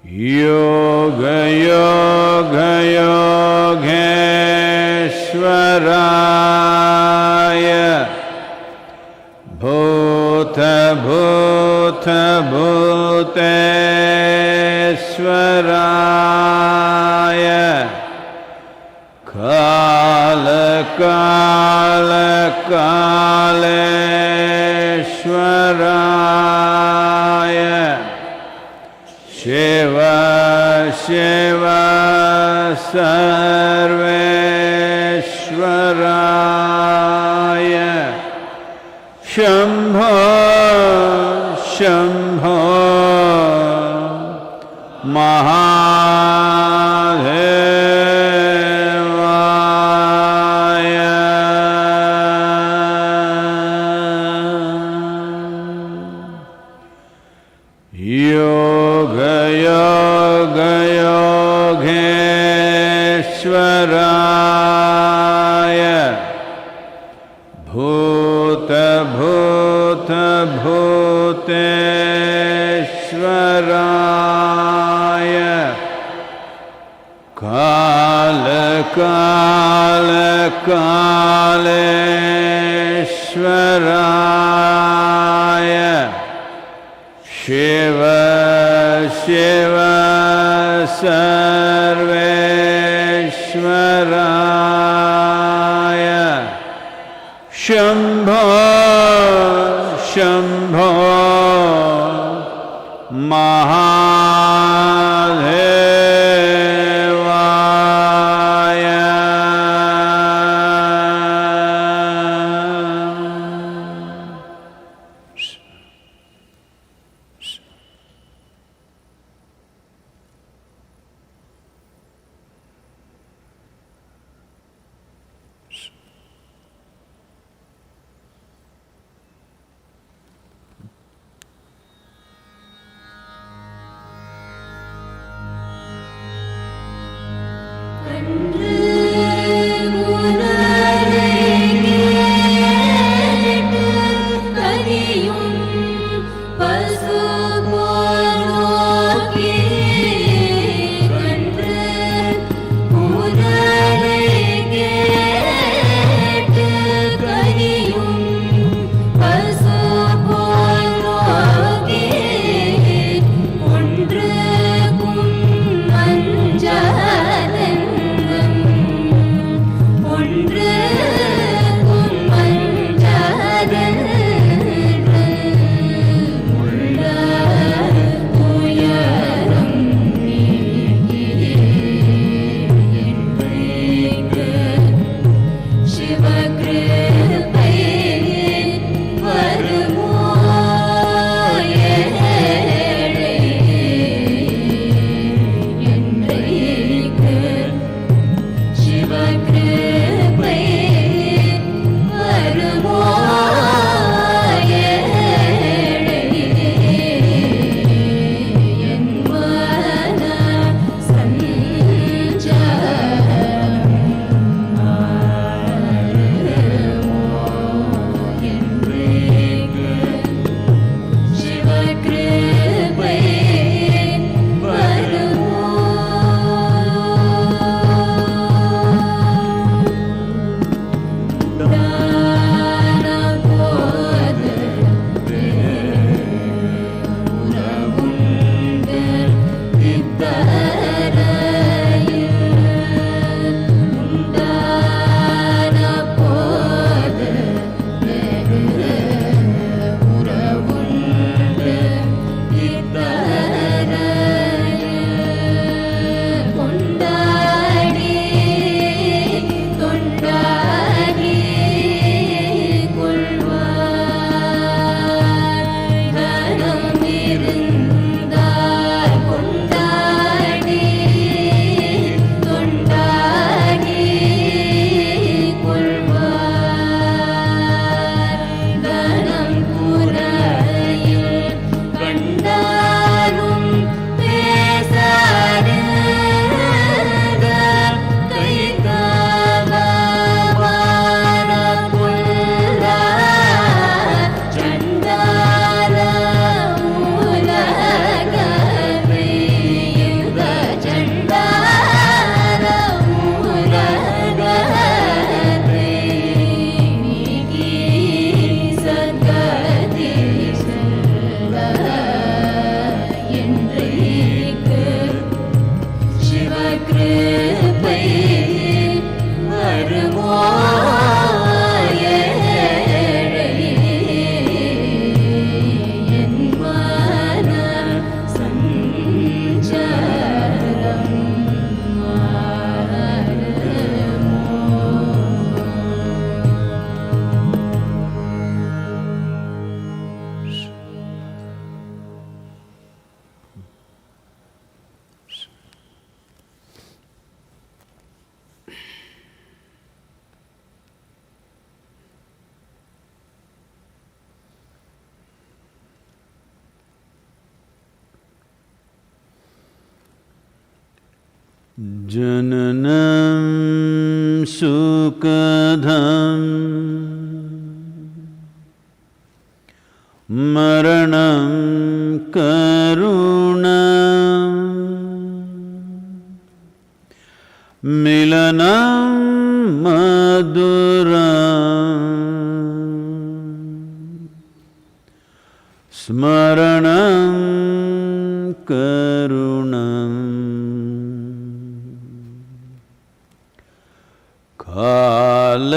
योगयोगयोगेश्वराय भूतभूतभूतेश्वराय कालकालकालेश्वराय शिव शिव सर्वेश्वराय शम्भो शम्भो महादेवाय योगयोगयोगेश्वराय भूतभूतभूतेश्वराय कालकालकालेश्वराय शिव शिव सर्वेश्वराय शम्भो शम्भो महादेवाय ஒன்று கும்மஞ்ச जननं सुखदं मरणं करुणं मिलनं मधुरं स्मरणं करुणं कालवशादिह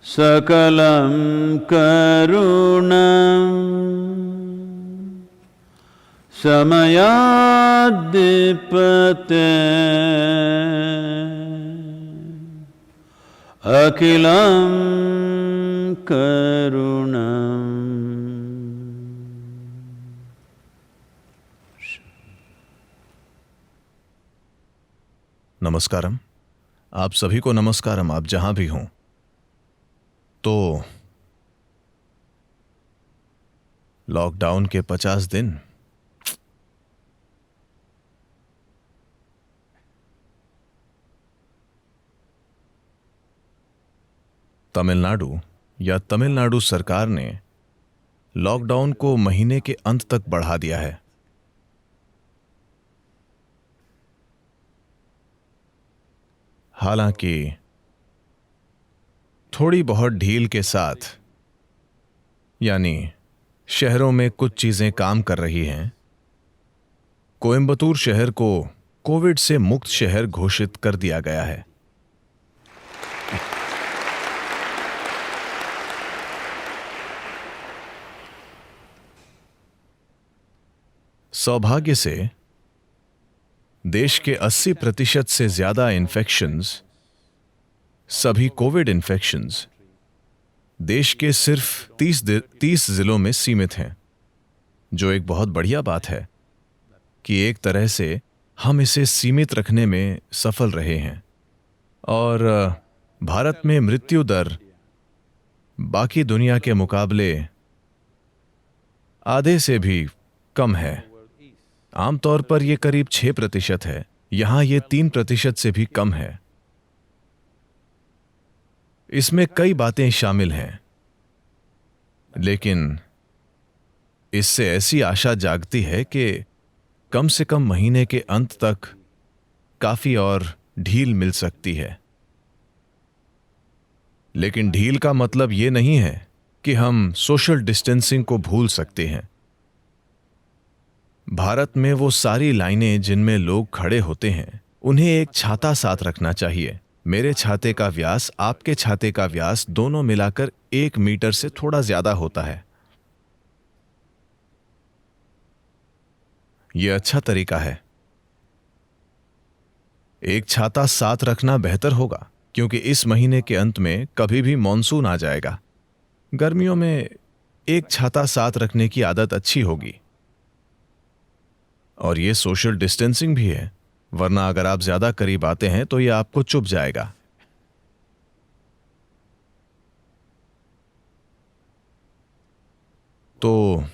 सकलं करुणं समयाद्धिपते अखिलं करुणम्। नमस्कारम। आप सभी को नमस्कारम, आप जहां भी हों। तो लॉकडाउन के 50 दिन तमिलनाडु सरकार ने लॉकडाउन को महीने के अंत तक बढ़ा दिया है। हालांकि थोड़ी बहुत ढील के साथ, यानी शहरों में कुछ चीजें काम कर रही हैं। कोयंबटूर शहर को कोविड से मुक्त शहर घोषित कर दिया गया है। सौभाग्य से देश के 80% से ज्यादा इन्फेक्शंस, सभी कोविड इन्फेक्शंस, देश के सिर्फ 30 जिलों में सीमित हैं, जो एक बहुत बढ़िया बात है कि एक तरह से हम इसे सीमित रखने में सफल रहे हैं। और भारत में मृत्यु दर बाकी दुनिया के मुकाबले आधे से भी कम है। आमतौर पर यह करीब 6% है, यहां यह 3% से भी कम है। इसमें कई बातें शामिल हैं, लेकिन इससे ऐसी आशा जागती है कि कम से कम महीने के अंत तक काफी और ढील मिल सकती है। लेकिन ढील का मतलब यह नहीं है कि हम सोशल डिस्टेंसिंग को भूल सकते हैं। भारत में वो सारी लाइनें जिनमें लोग खड़े होते हैं, उन्हें एक छाता साथ रखना चाहिए। मेरे छाते का व्यास, आपके छाते का व्यास दोनों मिलाकर 1 मीटर से थोड़ा ज्यादा होता है। यह अच्छा तरीका है। एक छाता साथ रखना बेहतर होगा, क्योंकि इस महीने के अंत में कभी भी मॉनसून आ जाएगा। गर्मियों में एक छाता साथ रखने की आदत अच्छी होगी। और यह सोशल डिस्टेंसिंग भी है, वरना अगर आप ज्यादा करीब आते हैं तो यह आपको चुभ जाएगा। तो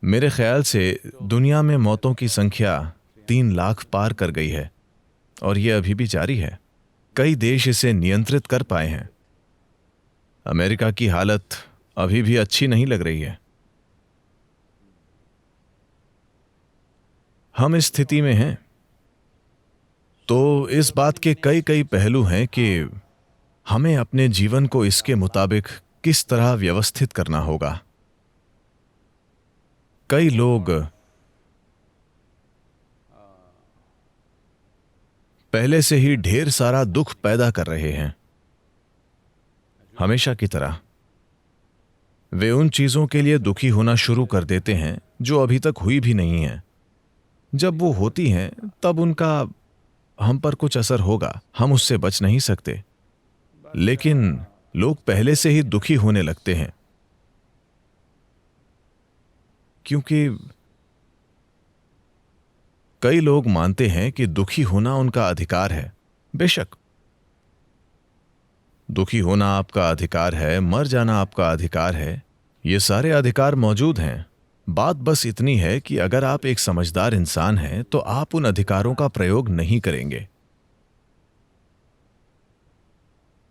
मेरे ख्याल से दुनिया में मौतों की संख्या 3 लाख पार कर गई है, और यह अभी भी जारी है। कई देश इसे नियंत्रित कर पाए हैं। अमेरिका की हालत अभी भी अच्छी नहीं लग रही है। हम इस स्थिति में हैं, तो इस बात के कई पहलू हैं कि हमें अपने जीवन को इसके मुताबिक किस तरह व्यवस्थित करना होगा। कई लोग पहले से ही ढेर सारा दुख पैदा कर रहे हैं। हमेशा की तरह वे उन चीजों के लिए दुखी होना शुरू कर देते हैं जो अभी तक हुई भी नहीं है। जब वो होती हैं तब उनका हम पर कुछ असर होगा, हम उससे बच नहीं सकते। लेकिन लोग पहले से ही दुखी होने लगते हैं क्योंकि कई लोग मानते हैं कि दुखी होना उनका अधिकार है। बेशक दुखी होना आपका अधिकार है, मर जाना आपका अधिकार है, ये सारे अधिकार मौजूद हैं। बात बस इतनी है कि अगर आप एक समझदार इंसान हैं तो आप उन अधिकारों का प्रयोग नहीं करेंगे।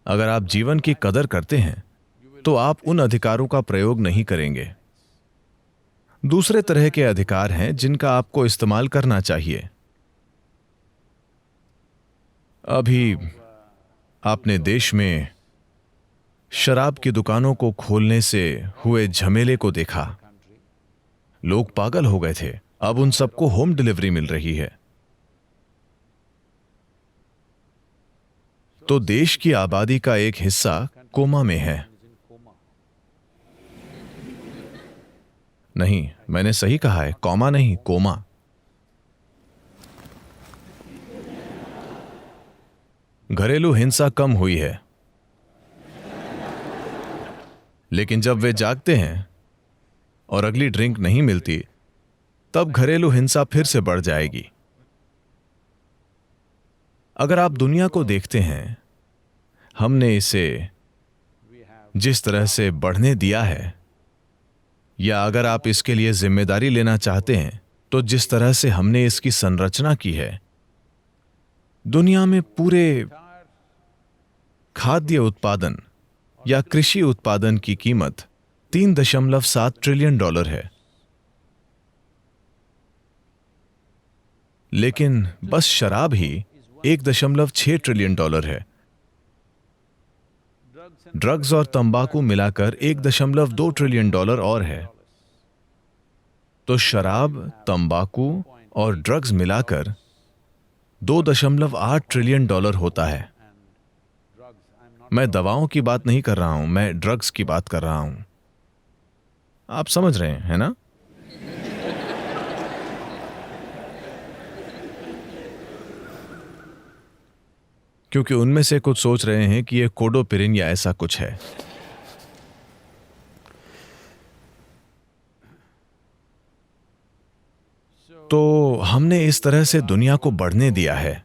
अगर आप जीवन की कदर करते हैं तो आप उन अधिकारों का प्रयोग नहीं करेंगे। दूसरे तरह के अधिकार हैं जिनका आपको इस्तेमाल करना चाहिए। अभी आपने देश में शराब की दुकानों को खोलने से हुए झमेले को देखा। लोग पागल हो गए थे। अब उन सबको होम डिलीवरी मिल रही है। तो देश की आबादी का एक हिस्सा कोमा में है। नहीं, मैंने सही कहा है, कौमा नहीं, कोमा। घरेलू हिंसा कम हुई है, लेकिन जब वे जागते हैं और अगली ड्रिंक नहीं मिलती, तब घरेलू हिंसा फिर से बढ़ जाएगी। अगर आप दुनिया को देखते हैं, हमने इसे जिस तरह से बढ़ने दिया है, या अगर आप इसके लिए जिम्मेदारी लेना चाहते हैं, तो जिस तरह से हमने इसकी संरचना की है, दुनिया में पूरे खाद्य उत्पादन या कृषि उत्पादन की कीमत $3.7 ट्रिलियन है। लेकिन बस शराब ही $1.6 ट्रिलियन है। ड्रग्स और तंबाकू मिलाकर $1.2 ट्रिलियन और है। तो शराब, तंबाकू और ड्रग्स मिलाकर $2.8 ट्रिलियन होता है। मैं दवाओं की बात नहीं कर रहा हूं, मैं ड्रग्स की बात कर रहा हूं। आप समझ रहे हैं, है ना? क्योंकि उनमें से कुछ सोच रहे हैं कि यह कोडोपिरिन या ऐसा कुछ है। तो हमने इस तरह से दुनिया को बढ़ने दिया है,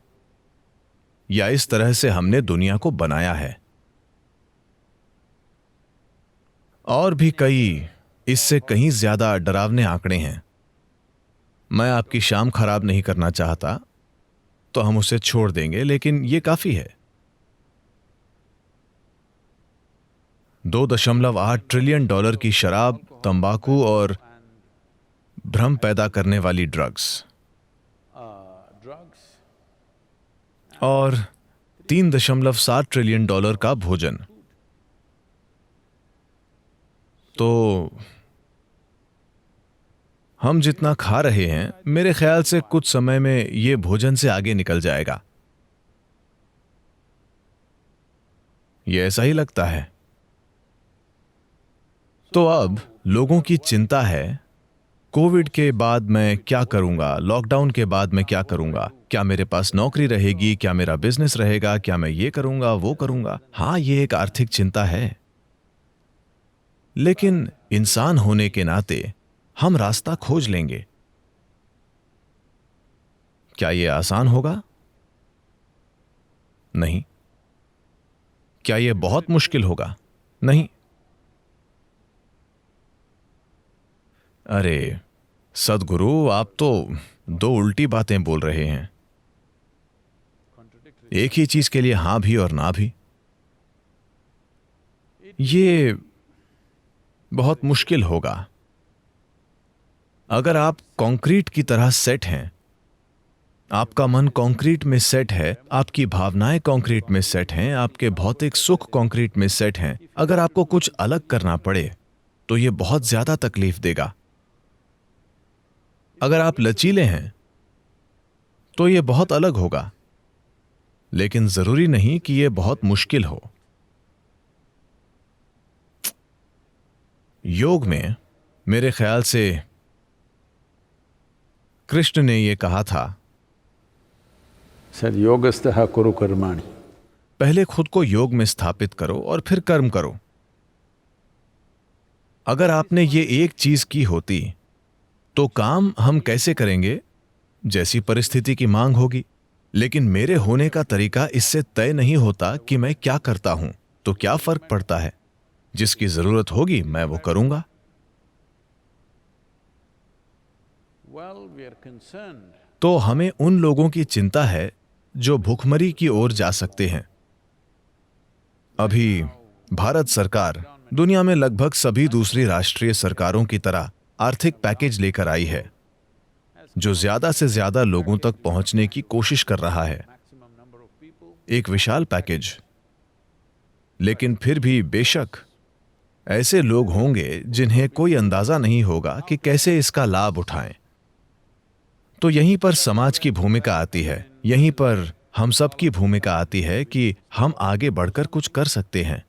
या इस तरह से हमने दुनिया को बनाया है। और भी कई इससे कहीं ज्यादा डरावने आंकड़े हैं। मैं आपकी शाम खराब नहीं करना चाहता, तो हम उसे छोड़ देंगे, लेकिन यह काफी है। $2.8 ट्रिलियन की शराब, तंबाकू और भ्रम पैदा करने वाली ड्रग्स, और $3.7 ट्रिलियन का भोजन। तो हम जितना खा रहे हैं, मेरे ख्याल से कुछ समय में यह भोजन से आगे निकल जाएगा। यह ऐसा ही लगता है। तो अब लोगों की चिंता है, कोविड के बाद मैं क्या करूंगा, लॉकडाउन के बाद मैं क्या करूंगा, क्या मेरे पास नौकरी रहेगी, क्या मेरा बिजनेस रहेगा, क्या मैं ये करूंगा, वो करूंगा। हाँ, ये एक आर्थिक चिंता है, लेकिन इंसान होने के नाते हम रास्ता खोज लेंगे। क्या यह आसान होगा? नहीं। क्या यह बहुत मुश्किल होगा? नहीं। अरे सदगुरु, आप तो दो उल्टी बातें बोल रहे हैं। एक ही चीज के लिए हां भी और ना भी। ये बहुत मुश्किल होगा। अगर आप कंक्रीट की तरह सेट हैं आपका मन कंक्रीट में सेट है, आपकी भावनाएं कंक्रीट में सेट हैं, आपके भौतिक सुख कंक्रीट में सेट हैं। अगर आपको कुछ अलग करना पड़े तो यह बहुत ज्यादा तकलीफ देगा। अगर आप लचीले हैं तो यह बहुत अलग होगा, लेकिन जरूरी नहीं कि यह बहुत मुश्किल हो। योग में मेरे ख्याल से कृष्ण ने यह कहा था, सर योगस्थः कुरु कर्माणि। पहले खुद को योग में स्थापित करो और फिर कर्म करो। अगर आपने ये एक चीज की होती तो काम हम कैसे करेंगे, जैसी परिस्थिति की मांग होगी। लेकिन मेरे होने का तरीका इससे तय नहीं होता कि मैं क्या करता हूं, तो क्या फर्क पड़ता है। जिसकी जरूरत होगी मैं वो करूंगा। तो हमें उन लोगों की चिंता है जो भूखमरी की ओर जा सकते हैं। अभी भारत सरकार दुनिया में लगभग सभी दूसरी राष्ट्रीय सरकारों की तरह आर्थिक पैकेज लेकर आई है, जो ज्यादा से ज्यादा लोगों तक पहुंचने की कोशिश कर रहा है। एक विशाल पैकेज, लेकिन फिर भी बेशक ऐसे लोग होंगे जिन्हें कोई अंदाजा नहीं होगा कि कैसे इसका लाभ उठाएं। तो यहीं पर समाज की भूमिका आती है, यहीं पर हम सब की भूमिका आती है कि हम आगे बढ़कर कुछ कर सकते हैं।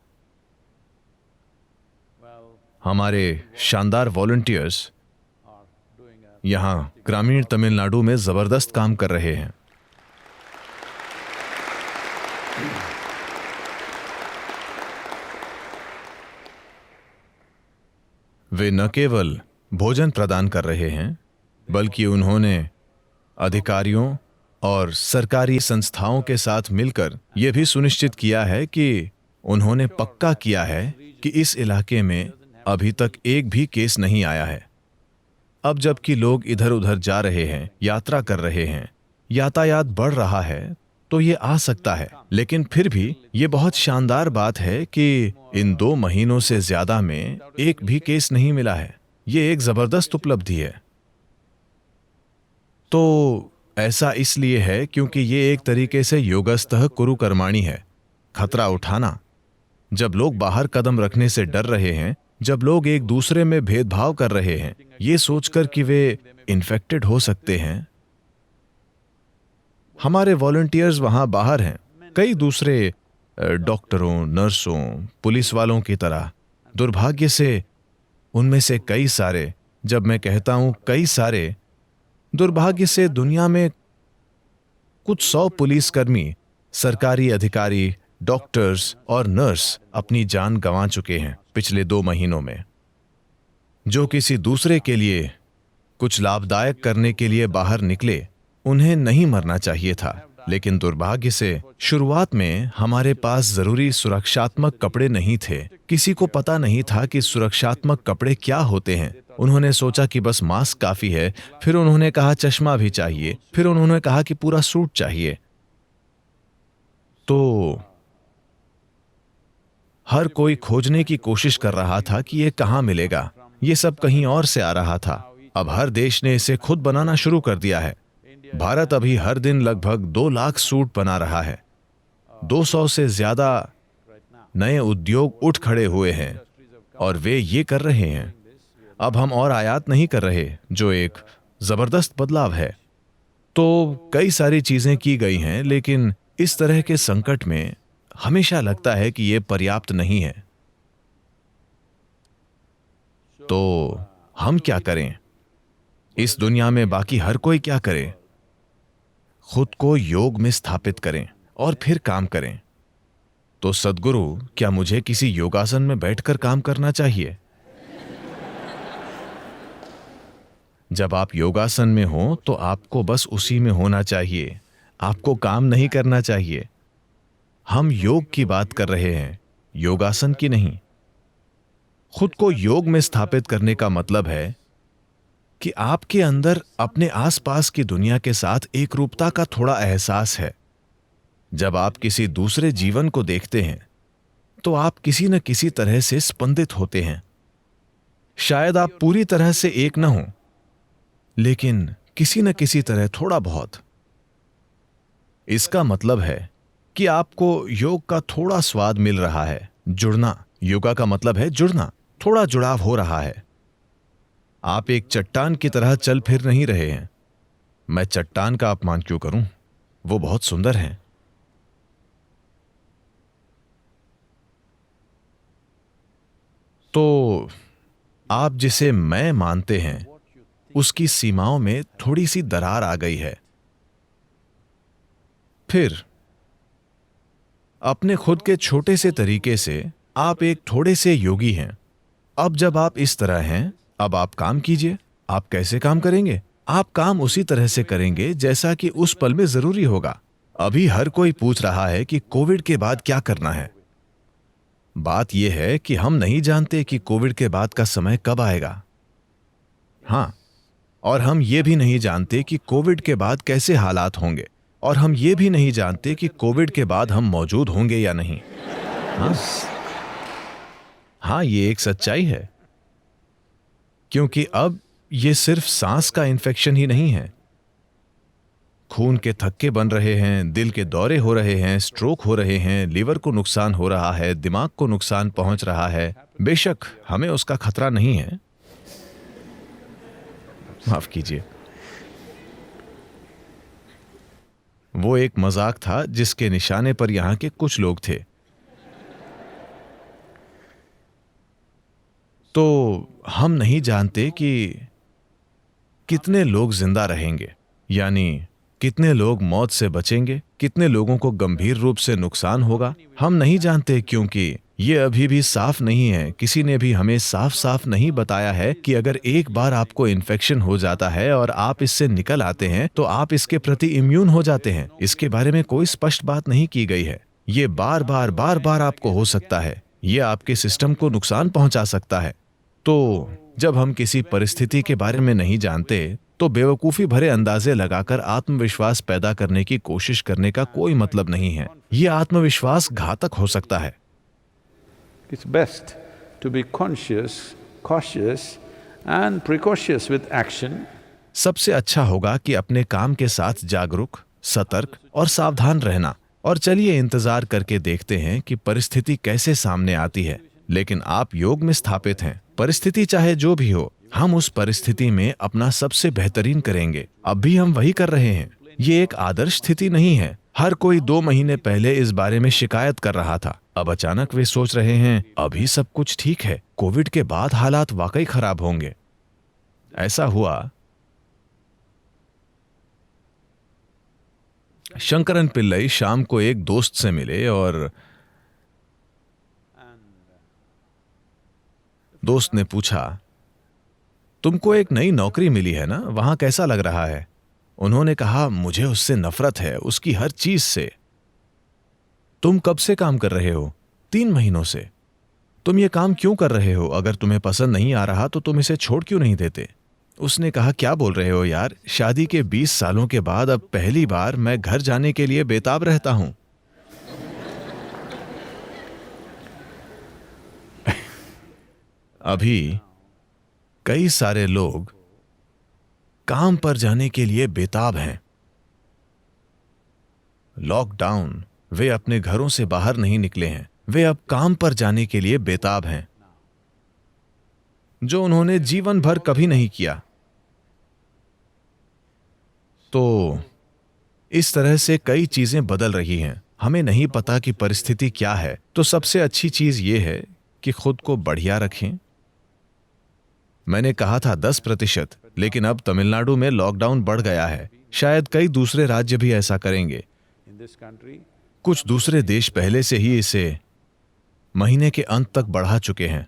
हमारे शानदार वॉलंटियर्स यहां ग्रामीण तमिलनाडु में जबरदस्त काम कर रहे हैं। वे न केवल भोजन प्रदान कर रहे हैं, बल्कि उन्होंने अधिकारियों और सरकारी संस्थाओं के साथ मिलकर यह भी सुनिश्चित किया है कि उन्होंने पक्का किया है कि इस इलाके में अभी तक एक भी केस नहीं आया है। अब जबकि लोग इधर उधर जा रहे हैं, यात्रा कर रहे हैं, यातायात बढ़ रहा है, तो ये आ सकता है। लेकिन फिर भी ये बहुत शानदार बात है कि इन 2 महीनों से ज्यादा में एक भी केस नहीं मिला है। ये एक जबरदस्त उपलब्धि है। तो ऐसा इसलिए है क्योंकि ये एक तरीके से योगस्थः कुरु कर्माणि है। खतरा उठाना, जब लोग बाहर कदम रखने से डर रहे हैं, जब लोग एक दूसरे में भेदभाव कर रहे हैं, ये सोचकर कि वे इन्फेक्टेड हो सकते हैं। हमारे वॉलंटियर्स वहां बाहर हैं, कई दूसरे डॉक्टरों, नर्सों, पुलिस वालों की तरह। दुर्भाग्य से उनमें से कई सारे, जब मैं कहता हूं कई सारे, दुर्भाग्य से दुनिया में कुछ 100 पुलिसकर्मी, सरकारी अधिकारी, डॉक्टर्स और नर्स अपनी जान गंवा चुके हैं पिछले 2 महीनों में। जो किसी दूसरे के लिए कुछ लाभदायक करने के लिए बाहर निकले, उन्हें नहीं मरना चाहिए था। लेकिन दुर्भाग्य से शुरुआत में हमारे पास जरूरी सुरक्षात्मक कपड़े नहीं थे। किसी को पता नहीं था कि सुरक्षात्मक कपड़े क्या होते हैं। उन्होंने सोचा कि बस मास्क काफी है, फिर उन्होंने कहा चश्मा भी चाहिए, फिर उन्होंने कहा कि पूरा सूट चाहिए। तो हर कोई खोजने की कोशिश कर रहा था कि ये कहां मिलेगा। ये सब कहीं और से आ रहा था। अब हर देश ने इसे खुद बनाना शुरू कर दिया है। भारत अभी हर दिन लगभग 2 लाख सूट बना रहा है। 200 से ज्यादा नए उद्योग उठ खड़े हुए हैं और वे ये कर रहे हैं। अब हम और आयात नहीं कर रहे, जो एक जबरदस्त बदलाव है। तो कई सारी चीजें की गई हैं, लेकिन इस तरह के संकट में हमेशा लगता है कि यह पर्याप्त नहीं है। तो हम क्या करें? इस दुनिया में बाकी हर कोई क्या करे? खुद को योग में स्थापित करें और फिर काम करें। तो सद्गुरु, क्या मुझे किसी योगासन में बैठकर काम करना चाहिए? जब आप योगासन में हो तो आपको बस उसी में होना चाहिए, आपको काम नहीं करना चाहिए। हम योग की बात कर रहे हैं, योगासन की नहीं। खुद को योग में स्थापित करने का मतलब है कि आपके अंदर अपने आसपास की दुनिया के साथ एकरूपता का थोड़ा एहसास है। जब आप किसी दूसरे जीवन को देखते हैं तो आप किसी न किसी तरह से स्पंदित होते हैं। शायद आप पूरी तरह से एक न हो, लेकिन किसी न किसी तरह थोड़ा बहुत। इसका मतलब है कि आपको योग का थोड़ा स्वाद मिल रहा है। जुड़ना, योगा का मतलब है जुड़ना, थोड़ा जुड़ाव हो रहा है। आप एक चट्टान की तरह चल फिर नहीं रहे हैं। मैं चट्टान का अपमान क्यों करूं? वो बहुत सुंदर हैं। तो आप जिसे मैं मानते हैं उसकी सीमाओं में थोड़ी सी दरार आ गई है। फिर अपने खुद के छोटे से तरीके से आप एक थोड़े से योगी हैं। अब जब आप इस तरह हैं, अब आप काम कीजिए। आप कैसे काम करेंगे? आप काम उसी तरह से करेंगे जैसा कि उस पल में जरूरी होगा। अभी हर कोई पूछ रहा है कि कोविड के बाद क्या करना है। बात यह है कि हम नहीं जानते कि कोविड के बाद का समय कब आएगा। हाँ, और हम ये भी नहीं जानते कि कोविड के बाद कैसे हालात होंगे, और हम ये भी नहीं जानते कि कोविड के बाद हम मौजूद होंगे या नहीं। हाँ, हाँ, ये एक सच्चाई है, क्योंकि अब ये सिर्फ सांस का इन्फेक्शन ही नहीं है। खून के थक्के बन रहे हैं, दिल के दौरे हो रहे हैं, स्ट्रोक हो रहे हैं, लीवर को नुकसान हो रहा है, दिमाग को नुकसान पहुंच रहा है। बेशक हमें उसका खतरा नहीं है, माफ कीजिए, वो एक मजाक था जिसके निशाने पर यहां के कुछ लोग थे। तो हम नहीं जानते कि कितने लोग जिंदा रहेंगे, यानी कितने लोग मौत से बचेंगे, कितने लोगों को गंभीर रूप से नुकसान होगा। हम नहीं जानते, क्योंकि ये अभी भी साफ नहीं है। किसी ने भी हमें साफ साफ नहीं बताया है कि अगर एक बार आपको इन्फेक्शन हो जाता है और आप इससे निकल आते हैं तो आप इसके प्रति इम्यून हो जाते हैं। इसके बारे में कोई स्पष्ट बात नहीं की गई है। ये बार बार आपको हो सकता है। ये आपके सिस्टम को नुकसान पहुंचा सकता है। तो जब हम किसी परिस्थिति के बारे में नहीं जानते तो बेवकूफी भरे अंदाजे लगाकर आत्मविश्वास पैदा करने की कोशिश करने का कोई मतलब नहीं है। यह आत्मविश्वास घातक हो सकता है। It's best to be conscious, cautious and precautious with action. सबसे अच्छा होगा कि अपने काम के साथ जागरूक, सतर्क और सावधान रहना। और चलिए इंतजार करके देखते हैं कि परिस्थिति कैसे सामने आती है। लेकिन आप योग में स्थापित हैं। परिस्थिति चाहे जो भी हो, हम उस परिस्थिति में अपना सबसे बेहतरीन करेंगे। अब भी हम वही कर रहे हैं। ये एक आदर्श स्थिति नहीं है। हर कोई 2 महीने पहले इस बारे में शिकायत कर रहा था। अब अचानक वे सोच रहे हैं अभी सब कुछ ठीक है, कोविड के बाद हालात वाकई खराब होंगे। ऐसा हुआ। शंकरन पिल्लई शाम को एक दोस्त से मिले और दोस्त ने पूछा, तुमको एक नई नौकरी मिली है ना, वहां कैसा लग रहा है? उन्होंने कहा, मुझे उससे नफरत है, उसकी हर चीज से। तुम कब से काम कर रहे हो? 3 महीनों से। तुम ये काम क्यों कर रहे हो? अगर तुम्हें पसंद नहीं आ रहा तो तुम इसे छोड़ क्यों नहीं देते? उसने कहा, क्या बोल रहे हो यार, शादी के 20 सालों के बाद अब पहली बार मैं घर जाने के लिए बेताब रहता हूं। अभी कई सारे लोग काम पर जाने के लिए बेताब हैं। लॉकडाउन, वे अपने घरों से बाहर नहीं निकले हैं। वे अब काम पर जाने के लिए बेताब हैं, जो उन्होंने जीवन भर कभी नहीं किया। तो इस तरह से कई चीजें बदल रही हैं। हमें नहीं पता कि परिस्थिति क्या है। तो सबसे अच्छी चीज यह है कि खुद को बढ़िया रखें। मैंने कहा था 10%, लेकिन अब तमिलनाडु में लॉकडाउन बढ़ गया है। शायद कई दूसरे राज्य भी ऐसा करेंगे। कुछ दूसरे देश पहले से ही इसे महीने के अंत तक बढ़ा चुके हैं।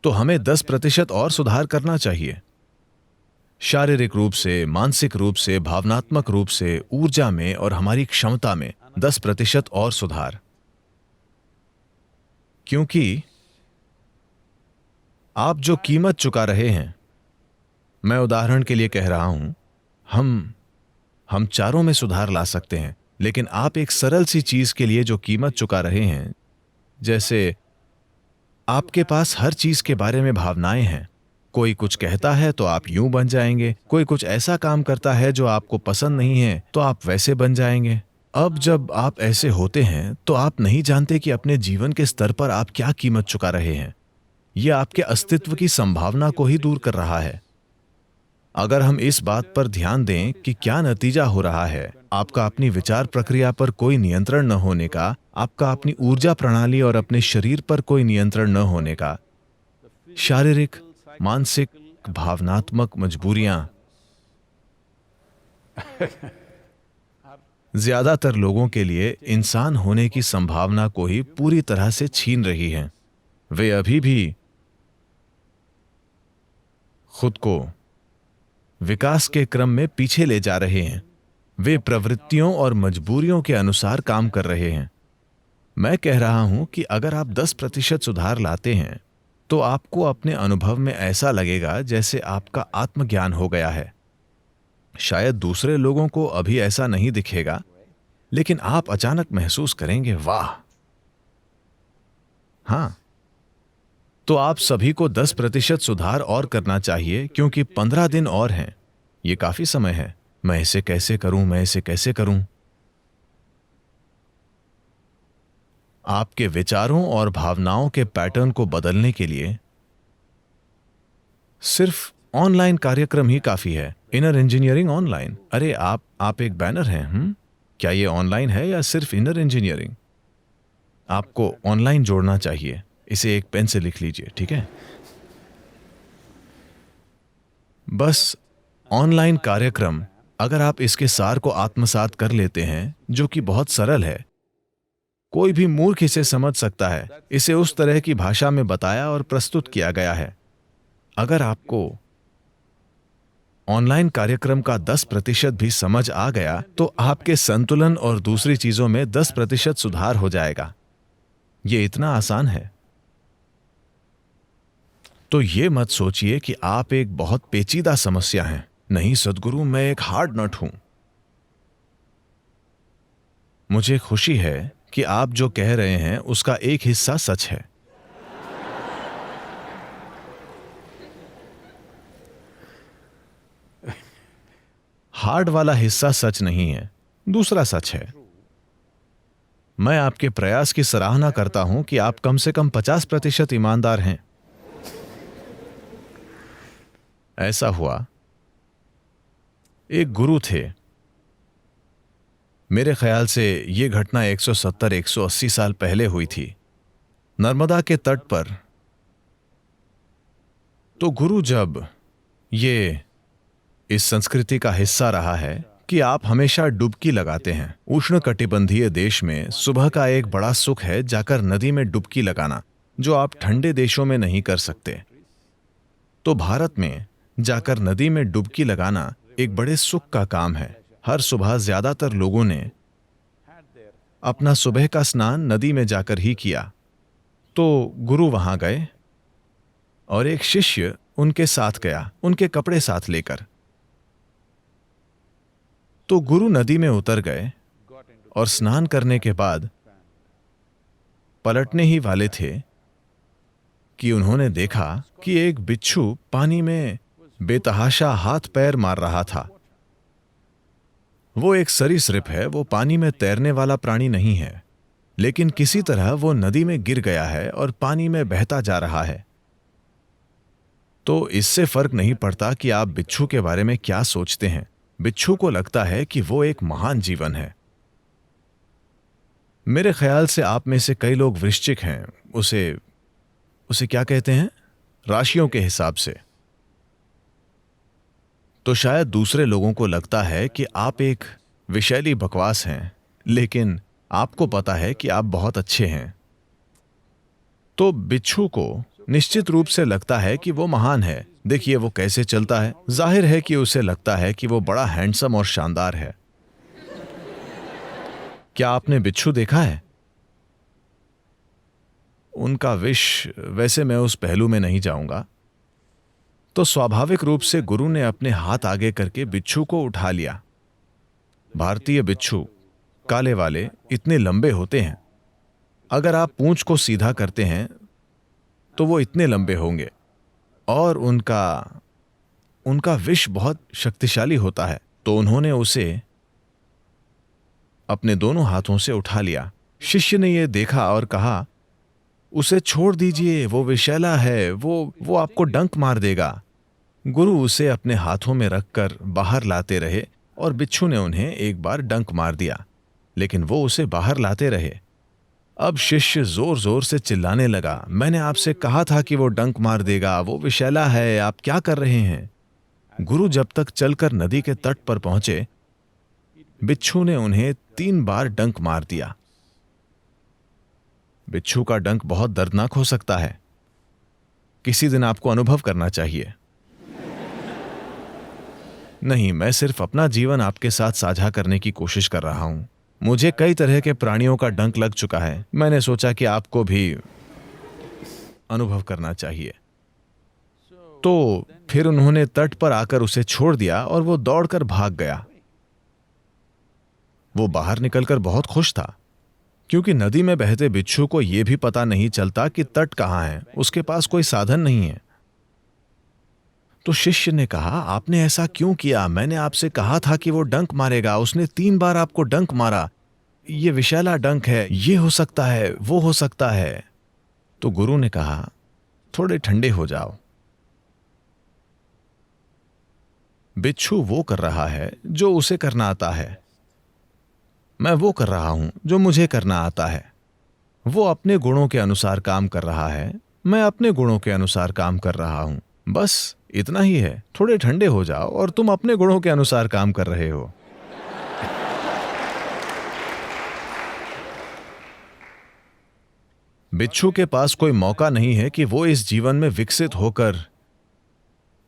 तो हमें 10% और सुधार करना चाहिए। शारीरिक रूप से, मानसिक रूप से, भावनात्मक रूप से, ऊर्जा में और हमारी क्षमता में 10% और सुधार। क्योंकि आप जो कीमत चुका रहे हैं, मैं उदाहरण के लिए कह रहा हूं, हम चारों में सुधार ला सकते हैं। लेकिन आप एक सरल सी चीज के लिए जो कीमत चुका रहे हैं, जैसे आपके पास हर चीज के बारे में भावनाएं हैं, कोई कुछ कहता है तो आप यूं बन जाएंगे, कोई कुछ ऐसा काम करता है जो आपको पसंद नहीं है तो आप वैसे बन जाएंगे। अब जब आप ऐसे होते हैं तो आप नहीं जानते कि अपने जीवन के स्तर पर आप क्या कीमत चुका रहे हैं। यह आपके अस्तित्व की संभावना को ही दूर कर रहा है। अगर हम इस बात पर ध्यान दें कि क्या नतीजा हो रहा है, आपका अपनी विचार प्रक्रिया पर कोई नियंत्रण न होने का, आपका अपनी ऊर्जा प्रणाली और अपने शरीर पर कोई नियंत्रण न होने का, शारीरिक, मानसिक, भावनात्मक मजबूरियां ज्यादातर लोगों के लिए इंसान होने की संभावना को ही पूरी तरह से छीन रही हैं। वे अभी भी खुद को विकास के क्रम में पीछे ले जा रहे हैं। वे प्रवृत्तियों और मजबूरियों के अनुसार काम कर रहे हैं। मैं कह रहा हूं कि अगर आप 10% सुधार लाते हैं तो आपको अपने अनुभव में ऐसा लगेगा जैसे आपका आत्मज्ञान हो गया है। शायद दूसरे लोगों को अभी ऐसा नहीं दिखेगा, लेकिन आप अचानक महसूस करेंगे, वाह। हां, तो आप सभी को 10% सुधार और करना चाहिए, क्योंकि 15 दिन और हैं। यह काफी समय है। मैं इसे कैसे करूं, मैं इसे कैसे करूं? आपके विचारों और भावनाओं के पैटर्न को बदलने के लिए सिर्फ ऑनलाइन कार्यक्रम ही काफी है। Inner engineering online. अरे आप एक बैनर हैं। क्या ये ऑनलाइन है या सिर्फ इनर इंजीनियरिंग? आपको ऑनलाइन जोड़ना चाहिए। इसे एक पेन से लिख लीजिए, ठीक है? बस ऑनलाइन कार्यक्रम, अगर आप इसके सार को आत्मसात कर लेते हैं, जो कि बहुत सरल है, कोई भी मूर्ख इसे समझ सकता है। इसे उस तरह की भाषा में बताया और प्रस्तुत किया गया है। अगर आपको ऑनलाइन कार्यक्रम का 10% भी समझ आ गया तो आपके संतुलन और दूसरी चीजों में 10% सुधार हो जाएगा। यह इतना आसान है। तो यह मत सोचिए कि आप एक बहुत पेचीदा समस्या हैं। नहीं सद्गुरु, मैं एक हार्ड नट हूं। मुझे खुशी है कि आप जो कह रहे हैं उसका एक हिस्सा सच है। हार्ड वाला हिस्सा सच नहीं है, दूसरा सच है। मैं आपके प्रयास की सराहना करता हूं कि आप कम से कम 50% ईमानदार हैं। ऐसा हुआ, एक गुरु थे। मेरे ख्याल से यह घटना 170-180 साल पहले हुई थी, नर्मदा के तट पर। तो गुरु, जब ये इस संस्कृति का हिस्सा रहा है कि आप हमेशा डुबकी लगाते हैं। उष्णकटिबंधीय देश में सुबह का एक बड़ा सुख है जाकर नदी में डुबकी लगाना, जो आप ठंडे देशों में नहीं कर सकते। तो भारत में जाकर नदी में डुबकी लगाना एक बड़े सुख का काम है। हर सुबह ज्यादातर लोगों ने अपना सुबह का स्नान नदी में जाकर ही किया। तो गुरु वहां गए और एक शिष्य उनके साथ गया, उनके कपड़े साथ लेकर। तो गुरु नदी में उतर गए और स्नान करने के बाद पलटने ही वाले थे कि उन्होंने देखा कि एक बिच्छू पानी में बेतहाशा हाथ पैर मार रहा था। वो एक सरीसृप है, वो पानी में तैरने वाला प्राणी नहीं है, लेकिन किसी तरह वो नदी में गिर गया है और पानी में बहता जा रहा है। तो इससे फर्क नहीं पड़ता कि आप बिच्छू के बारे में क्या सोचते हैं। बिच्छू को लगता है कि वो एक महान जीवन है। मेरे ख्याल से आप में से कई लोग वृश्चिक हैं। उसे क्या कहते हैं? राशियों के हिसाब से। तो शायद दूसरे लोगों को लगता है कि आप एक विषैली बकवास हैं, लेकिन आपको पता है कि आप बहुत अच्छे हैं। तो बिच्छू को निश्चित रूप से लगता है कि वो महान है। देखिए वो कैसे चलता है। जाहिर है कि उसे लगता है कि वो बड़ा हैंडसम और शानदार है। क्या आपने बिच्छू देखा है? उनका विष, वैसे मैं उस पहलू में नहीं जाऊंगा। तो स्वाभाविक रूप से गुरु ने अपने हाथ आगे करके बिच्छू को उठा लिया। भारतीय बिच्छू, काले वाले, इतने लंबे होते हैं। अगर आप पूंछ को सीधा करते हैं तो वो इतने लंबे होंगे। और उनका उनका विष बहुत शक्तिशाली होता है। तो उन्होंने उसे अपने दोनों हाथों से उठा लिया। शिष्य ने यह देखा और कहा, उसे छोड़ दीजिए, वो विषैला है, वो आपको डंक मार देगा। गुरु उसे अपने हाथों में रखकर बाहर लाते रहे और बिच्छू ने उन्हें एक बार डंक मार दिया, लेकिन वो उसे बाहर लाते रहे। अब शिष्य जोर जोर से चिल्लाने लगा, मैंने आपसे कहा था कि वो डंक मार देगा, वो विषैला है, आप क्या कर रहे हैं? गुरु जब तक चलकर नदी के तट पर पहुंचे, बिच्छू ने उन्हें 3 बार डंक मार दिया। बिच्छू का डंक बहुत दर्दनाक हो सकता है। किसी दिन आपको अनुभव करना चाहिए। नहीं, मैं सिर्फ अपना जीवन आपके साथ साझा करने की कोशिश कर रहा हूं। मुझे कई तरह के प्राणियों का डंक लग चुका है। मैंने सोचा कि आपको भी अनुभव करना चाहिए। तो फिर उन्होंने तट पर आकर उसे छोड़ दिया और वो दौड़कर भाग गया। वो बाहर निकलकर बहुत खुश था, क्योंकि नदी में बहते बिच्छू को यह भी पता नहीं चलता कि तट कहां है। उसके पास कोई साधन नहीं है। तो शिष्य ने कहा, आपने ऐसा क्यों किया? मैंने आपसे कहा था कि वो डंक मारेगा, उसने 3 बार आपको डंक मारा। ये विषैला डंक है, ये हो सकता है, वो हो सकता है। तो गुरु ने कहा, थोड़े ठंडे हो जाओ। बिच्छू वो कर रहा है जो उसे करना आता है। मैं वो कर रहा हूं जो मुझे करना आता है। वो अपने गुणों के अनुसार काम कर रहा है, मैं अपने गुणों के अनुसार काम कर रहा हूं। बस इतना ही है। थोड़े ठंडे हो जाओ और तुम अपने गुणों के अनुसार काम कर रहे हो। बिच्छू के पास कोई मौका नहीं है कि वो इस जीवन में विकसित होकर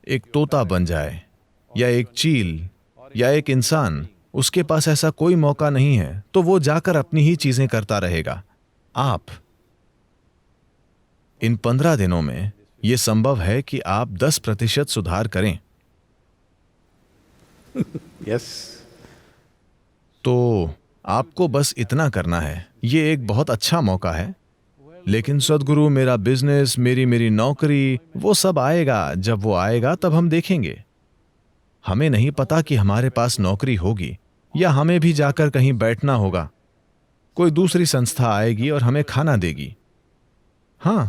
एक तोता बन जाए या एक चील या एक इंसान। उसके पास ऐसा कोई मौका नहीं है, तो वो जाकर अपनी ही चीजें करता रहेगा। आप इन 15 दिनों में यह संभव है कि आप 10% सुधार करें। Yes. तो आपको बस इतना करना है। ये एक बहुत अच्छा मौका है। लेकिन सद्गुरु, मेरा बिजनेस, मेरी नौकरी, वो सब आएगा। जब वो आएगा तब हम देखेंगे। हमें नहीं पता कि हमारे पास नौकरी होगी या हमें भी जाकर कहीं बैठना होगा। कोई दूसरी संस्था आएगी और हमें खाना देगी। हां,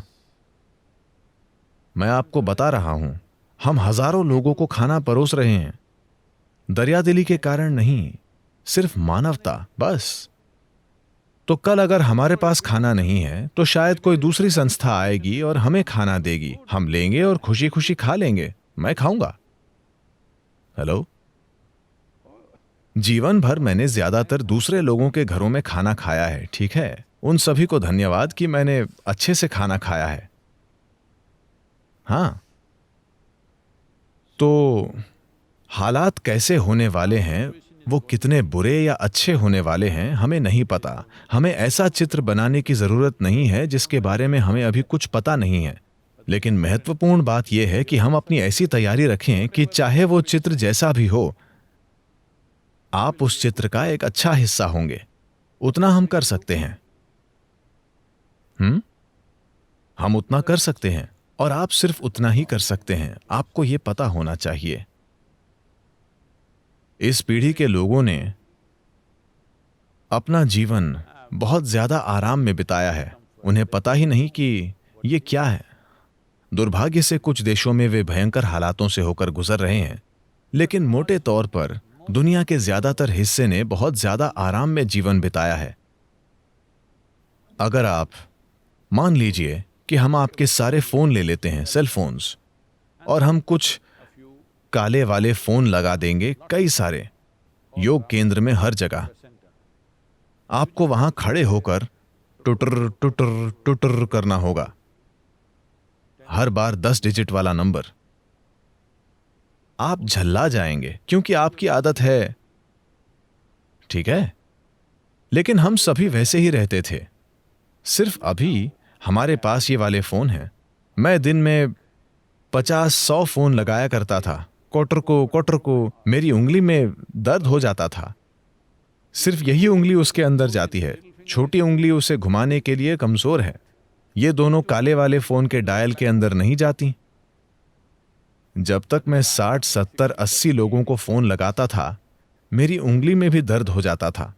मैं आपको बता रहा हूं, हम हजारों लोगों को खाना परोस रहे हैं। दरियादिली के कारण नहीं, सिर्फ मानवता, बस। तो कल अगर हमारे पास खाना नहीं है तो शायद कोई दूसरी संस्था आएगी और हमें खाना देगी। हम लेंगे और खुशी खुशी खा लेंगे। मैं खाऊंगा। हेलो, जीवन भर मैंने ज्यादातर दूसरे लोगों के घरों में खाना खाया है, ठीक है? उन सभी को धन्यवाद कि मैंने अच्छे से खाना खाया है। हां, तो हालात कैसे होने वाले हैं, वो कितने बुरे या अच्छे होने वाले हैं, हमें नहीं पता। हमें ऐसा चित्र बनाने की जरूरत नहीं है जिसके बारे में हमें अभी कुछ पता नहीं है। लेकिन महत्वपूर्ण बात यह है कि हम अपनी ऐसी तैयारी रखें कि चाहे वो चित्र जैसा भी हो, आप उस चित्र का एक अच्छा हिस्सा होंगे। उतना हम कर सकते हैं। हम उतना कर सकते हैं और आप सिर्फ उतना ही कर सकते हैं। आपको यह पता होना चाहिए। इस पीढ़ी के लोगों ने अपना जीवन बहुत ज्यादा आराम में बिताया है। उन्हें पता ही नहीं कि यह क्या है। दुर्भाग्य से कुछ देशों में वे भयंकर हालातों से होकर गुजर रहे हैं, लेकिन मोटे तौर पर दुनिया के ज्यादातर हिस्से ने बहुत ज्यादा आराम में जीवन बिताया है। अगर आप मान लीजिए कि हम आपके सारे फोन ले लेते हैं, सेल फोन्स, और हम कुछ काले वाले फोन लगा देंगे, कई सारे योग केंद्र में हर जगह। आपको वहां खड़े होकर टुटर टुटर टुटर करना होगा, हर बार 10 डिजिट वाला नंबर। आप झल्ला जाएंगे क्योंकि आपकी आदत है, ठीक है? लेकिन हम सभी वैसे ही रहते थे। सिर्फ अभी हमारे पास ये वाले फोन हैं। मैं दिन में 50-100 फोन लगाया करता था। क्वार्टर को मेरी उंगली में दर्द हो जाता था। सिर्फ यही उंगली उसके अंदर जाती है, छोटी उंगली उसे घुमाने के लिए कमजोर है। ये दोनों काले वाले फोन के डायल के अंदर नहीं जाती। जब तक मैं 60, 70, 80 लोगों को फोन लगाता था, मेरी उंगली में भी दर्द हो जाता था।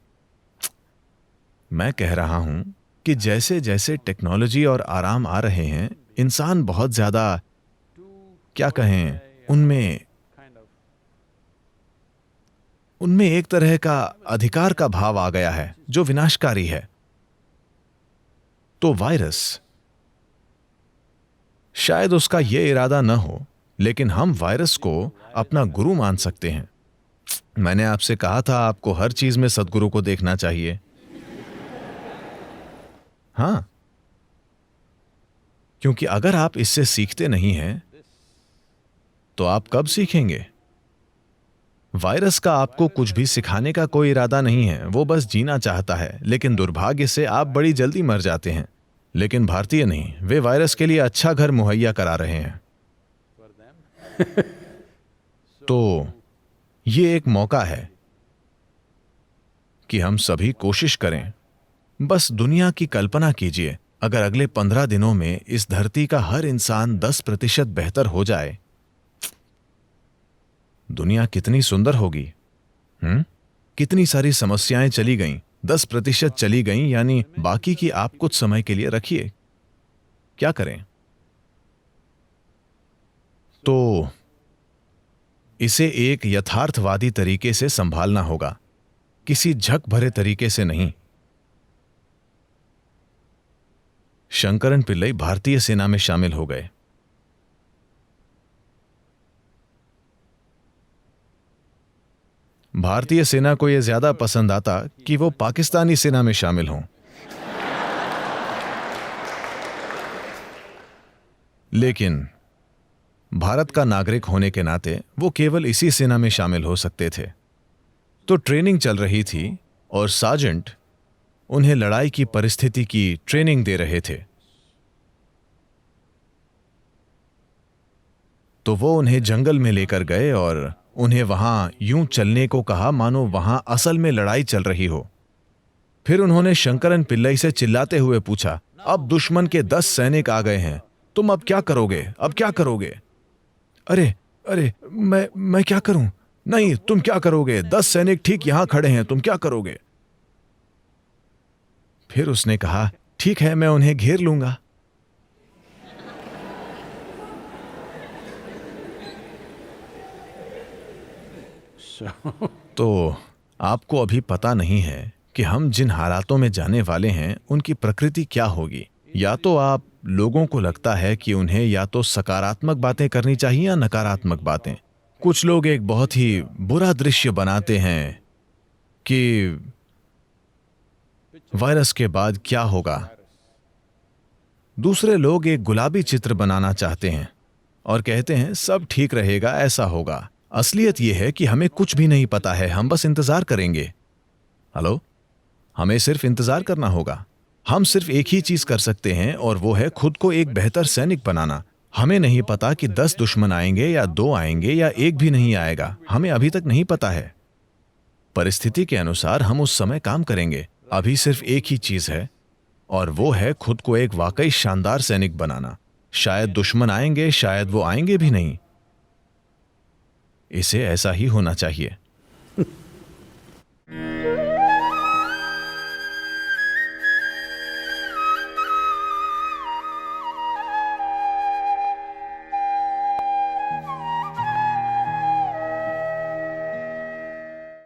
मैं कह रहा हूं कि जैसे जैसे टेक्नोलॉजी और आराम आ रहे हैं, इंसान बहुत ज्यादा, क्या कहें, उनमें एक तरह का अधिकार का भाव आ गया है जो विनाशकारी है। तो वायरस, शायद उसका यह इरादा न हो, लेकिन हम वायरस को अपना गुरु मान सकते हैं। मैंने आपसे कहा था आपको हर चीज में सद्गुरु को देखना चाहिए। हां, क्योंकि अगर आप इससे सीखते नहीं हैं, तो आप कब सीखेंगे? वायरस का आपको कुछ भी सिखाने का कोई इरादा नहीं है, वो बस जीना चाहता है, लेकिन दुर्भाग्य से आप बड़ी जल्दी मर जाते हैं। लेकिन भारतीय नहीं, वे वायरस के लिए अच्छा घर मुहैया करा रहे हैं। तो ये एक मौका है कि हम सभी कोशिश करें। बस दुनिया की कल्पना कीजिए, अगर अगले 15 दिनों में इस धरती का हर इंसान 10% बेहतर हो जाए, दुनिया कितनी सुंदर होगी। कितनी सारी समस्याएं चली गईं, 10% चली गईं, यानी बाकी की आप कुछ समय के लिए रखिए। क्या करें? तो इसे एक यथार्थवादी तरीके से संभालना होगा, किसी झक भरे तरीके से नहीं। शंकरन पिल्लई भारतीय सेना में शामिल हो गए। भारतीय सेना को यह ज्यादा पसंद आता कि वो पाकिस्तानी सेना में शामिल हों। लेकिन भारत का नागरिक होने के नाते वो केवल इसी सेना में शामिल हो सकते थे। तो ट्रेनिंग चल रही थी और सार्जेंट उन्हें लड़ाई की परिस्थिति की ट्रेनिंग दे रहे थे। तो वो उन्हें जंगल में लेकर गए और उन्हें वहां यूं चलने को कहा मानो वहां असल में लड़ाई चल रही हो। फिर उन्होंने शंकरन पिल्लई से चिल्लाते हुए पूछा, अब दुश्मन के 10 सैनिक आ गए हैं, तुम अब क्या करोगे? अब क्या करोगे? अरे अरे, मैं क्या करूं? नहीं, तुम क्या करोगे? 10 सैनिक ठीक यहां खड़े हैं, तुम क्या करोगे? फिर उसने कहा, ठीक है, मैं उन्हें घेर लूंगा। तो आपको अभी पता नहीं है कि हम जिन हालातों में जाने वाले हैं उनकी प्रकृति क्या होगी। या तो आप लोगों को लगता है कि उन्हें या तो सकारात्मक बातें करनी चाहिए या नकारात्मक बातें। कुछ लोग एक बहुत ही बुरा दृश्य बनाते हैं कि वायरस के बाद क्या होगा। दूसरे लोग एक गुलाबी चित्र बनाना चाहते हैं और कहते हैं सब ठीक रहेगा, ऐसा होगा। असलियत यह है कि हमें कुछ भी नहीं पता है, हम बस इंतजार करेंगे। हेलो, हमें सिर्फ इंतजार करना होगा। हम सिर्फ एक ही चीज कर सकते हैं और वो है खुद को एक बेहतर सैनिक बनाना। हमें नहीं पता कि 10 दुश्मन आएंगे या 2 आएंगे या एक भी नहीं आएगा, हमें अभी तक नहीं पता है। परिस्थिति के अनुसार हम उस समय काम करेंगे। अभी सिर्फ एक ही चीज है और वो है खुद को एक वाकई शानदार सैनिक बनाना। शायद दुश्मन आएंगे, शायद वो आएंगे भी नहीं। इसे ऐसा ही होना चाहिए।